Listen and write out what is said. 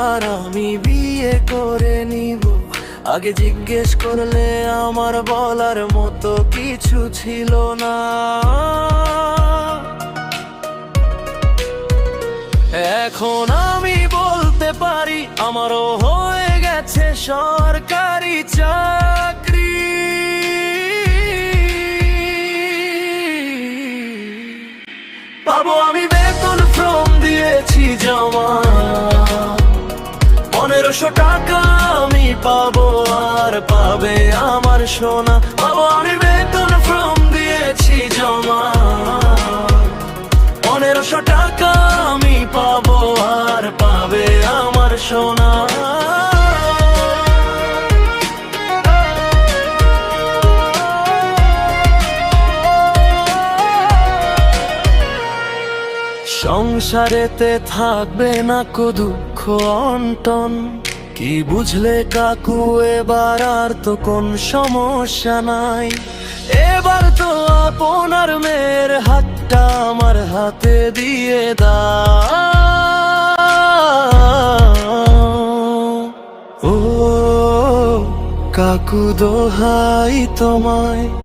এবার আমি বিয়ে করে নিব। আগে জিজ্ঞেস করলে আমার বলার মতো কিছু ছিল না। এখন আমি বলতে পারি আমারও হয়ে গেছে সরকারি চাকরি। পাবো আমি বেতন, ফর্ম দিয়েছি জমা, 1500 টাকা আমি পাবো আর পাবে আমার সোনা। পাবো আমি বেতন, ফর্ম দিয়েছি জমা, 1500 টাকা আমি পাবো আর পাবে আমার সোনা। সংসারেতে থাকবে না কো দুঃখ অন্টন, কি বুঝলে কাকু এবার আর তো কোন সমস্যা নাই। এবার তো আপনার মেয়ের হাতটা আমার হাতে দিয়ে দাও। ও কাকু দোহাই তোমায়।